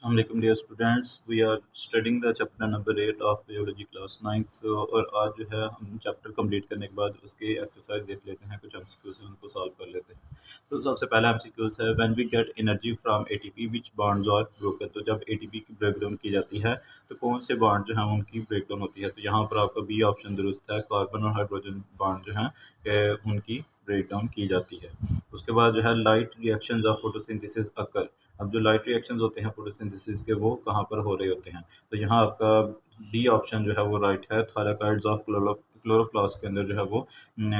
Assalamualaikum dear students, we are studying the chapter number 8 of biology class 9th। और आज जो है हम चैप्टर कंप्लीट करने के बाद उसके एक्सरसाइज देख लेते हैं, कुछ एमसीक्यूज हैं उनको सॉल्व कर लेते हैं। तो सबसे पहला एमसीक्यूज है when we get energy from ATP which bonds are broken. तो जब एटीपी की ब्रेकडाउन की जाती है तो कौन से बॉन्ड जो है उनकी ब्रेकडाउन होती है। तो यहाँ पर आपका बी ऑप्शन दुरुस्त है, कार्बन और हाइड्रोजन बॉन्ड जो है उनकी ब्रेकडाउन की जाती है। उसके बाद जो है light reactions of photosynthesis occur. अब जो लाइट रिएक्शंस होते हैं फोटोसिंथेसिस के वो कहाँ पर हो रहे होते हैं। तो यहाँ आपका डी ऑप्शन जो है वो राइट है, थायलाकाइड्स ऑफ क्लोरोप्लास्ट के अंदर जो है वो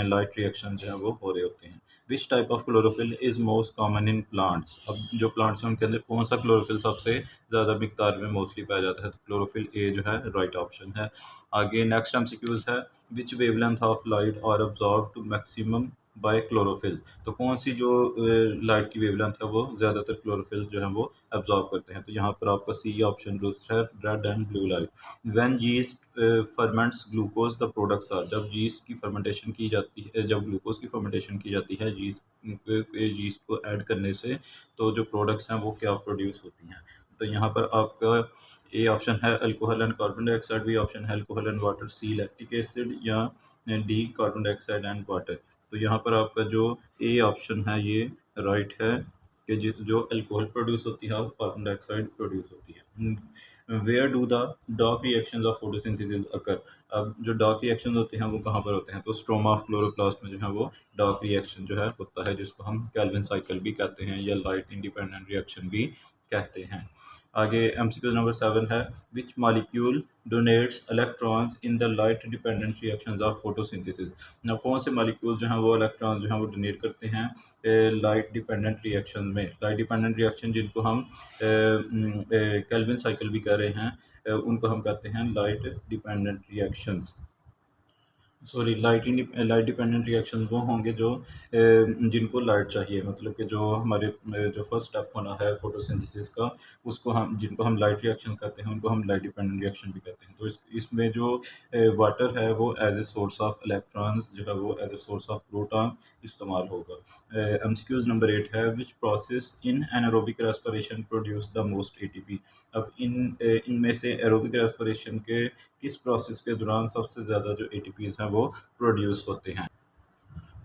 लाइट रिएक्शन जो है वो हो रहे होते हैं। Which type of chlorophyll is most common in plants. अब जो प्लांट्स हैं उनके अंदर कौन सा क्लोरोफिल सबसे ज़्यादा मिकदार में मोस्टली पाया जाता है। तो क्लोरोफिल ए जो है राइट ऑप्शन है। आगे नेक्स्ट एमसीक्यूज है which wavelength of light are absorb to maximum by chlorophyll. तो कौन सी जो लाइट की वेवलेंथ है वो ज़्यादातर क्लोरोफिल जो है वो एब्जॉर्ब करते हैं। तो यहाँ पर आपका सी ऑप्शन दुरुस्त है, red and blue light. When yeast ferments glucose the products are. जब यीस्ट की फर्मेंटेशन की जाती है, जब ग्लूकोज की फर्मेंटेशन की जाती है यीस्ट को ऐड करने से, तो जो प्रोडक्ट्स हैं वो क्या प्रोड्यूस होती हैं। तो यहाँ पर आपका ए ऑप्शन है alcohol and carbon dioxide, B option है alcohol and water, C lactic acid, या D carbon dioxide and water. तो यहाँ पर आपका जो ए ऑप्शन है ये राइट है कि जो अल्कोहल प्रोड्यूस होती है और कार्बन डाइऑक्साइड प्रोड्यूस होती है। Where do the dark reactions of photosynthesis occur. अब जो डार्क रिएक्शन होते हैं वो कहाँ पर होते हैं। तो स्ट्रोमा ऑफ क्लोरोप्लास्ट में जो है वो डार्क रिएक्शन जो है होता है, जिसको हम कैल्विन साइकिल भी कहते हैं या लाइट इंडिपेंडेंट रिएक्शन भी कहते हैं। आगे एमसीक्यू नंबर 7 है which molecule donates electrons in the light dependent reactions of photosynthesis. ना कौन से मॉलिक्यूल जो हैं वो इलेक्ट्रॉन्स जो हैं वो डोनेट करते हैं लाइट डिपेंडेंट रिएक्शन में। लाइट डिपेंडेंट रिएक्शन जिनको हम केल्विन साइकिल भी कह रहे हैं, उनको हम कहते हैं light dependent reactions. Sorry, light dependent reaction वो होंगे जो जिनको लाइट चाहिए, मतलब कि जो हमारे जो फर्स्ट स्टेप होना है फोटोसिंथेसिस का, उसको हम जिनको हम लाइट रिएक्शन कहते हैं उनको हम लाइट डिपेंडेंट रिएक्शन भी कहते हैं। तो इसमें जो वाटर है वो as a source of electrons जो है वो as a source of protons इस्तेमाल होगा। एमसीक्यूज नंबर 8 है which process in anaerobic respiration produce the most ATP. अब इनमें से एरोबिक रेस्पिरेशन के किस प्रोसेस के दौरान सबसे ज़्यादा जो एटीपीज हैं वो प्रोड्यूस होते हैं।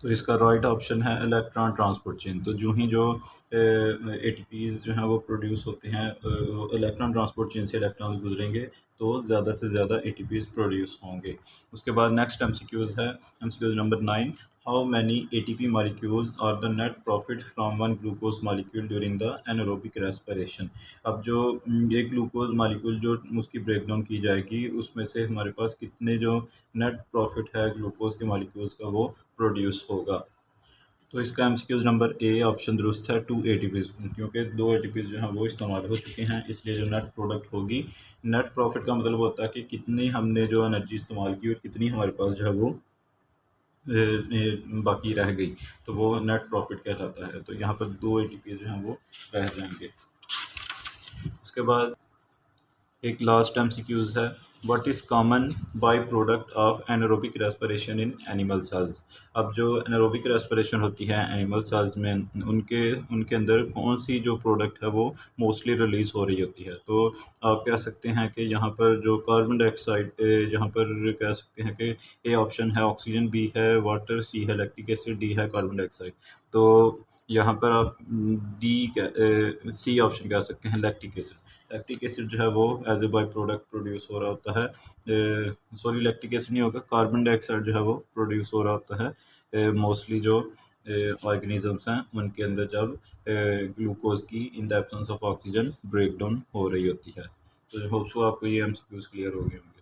तो इसका राइट ऑप्शन है इलेक्ट्रॉन ट्रांसपोर्ट चेन। तो जो ही जो एटीपीज जो हैं वो प्रोड्यूस होते हैं, इलेक्ट्रॉन ट्रांसपोर्ट चेन से इलेक्ट्रॉन गुजरेंगे तो ज़्यादा से ज़्यादा एटीपीज प्रोड्यूस होंगे। उसके बाद नेक्स्ट एमसीक्यूज है MCQs number 9 how many ATP molecules are the net profit from one glucose molecule during the anaerobic respiration. अब जो ये ग्लूकोज मॉलिक्यूल जो उसकी ब्रेकडाउन की जाएगी उसमें से हमारे पास कितने जो नेट प्रॉफिट है ग्लूकोज के मॉलिक्यूल्स का वो प्रोड्यूस होगा। तो इसका एमसीक्यूज नंबर ए ऑप्शन दुरुस्त है, 2 एटीपीज, क्योंकि 2 एटीपीज जो हैं वो इस्तेमाल हो चुके हैं, इसलिए जो नेट प्रोडक्ट होगी, नेट प्रॉफिट का मतलब होता है कि कितनी हमने जो एनर्जी इस्तेमाल की और कितनी हमारे पास जो है वो बाकी रह गई, तो वो नेट प्रॉफिट कहलाता है। तो यहाँ पर 2 एटीपी जो हैं वो रह जाएंगे। उसके बाद एक लास्ट एमसीक्यूज है what is common by product of anaerobic respiration in animal cells. अब जो एनारोबिक रेस्पिरेशन होती है एनिमल सेल्स में, उनके अंदर कौन सी जो प्रोडक्ट है वो मोस्टली रिलीज़ हो रही होती है। तो आप कह सकते हैं कि यहाँ पर जो कार्बन डाइऑक्साइड, यहाँ पर कह सकते हैं कि ए ऑप्शन है ऑक्सीजन, बी है वाटर, सी है लैक्टिक एसिड, डी है कार्बन डाइऑक्साइड। तो यहाँ पर आप सी ऑप्शन कह सकते हैं लैक्टिक एसिड। लैक्टिक एसिड जो है वो as a by product produce हो रहा होता है, सॉरी लैक्टिक एसिड नहीं होगा, कार्बन डाइऑक्साइड जो है वो प्रोड्यूस हो रहा होता है मोस्टली जो ऑर्गेनिजम्स हैं उनके अंदर जब ग्लूकोज की in the absence of oxygen break down हो रही होती है। तो होप सो आपको ये एमसीक्यूज क्लियर हो गए होंगे।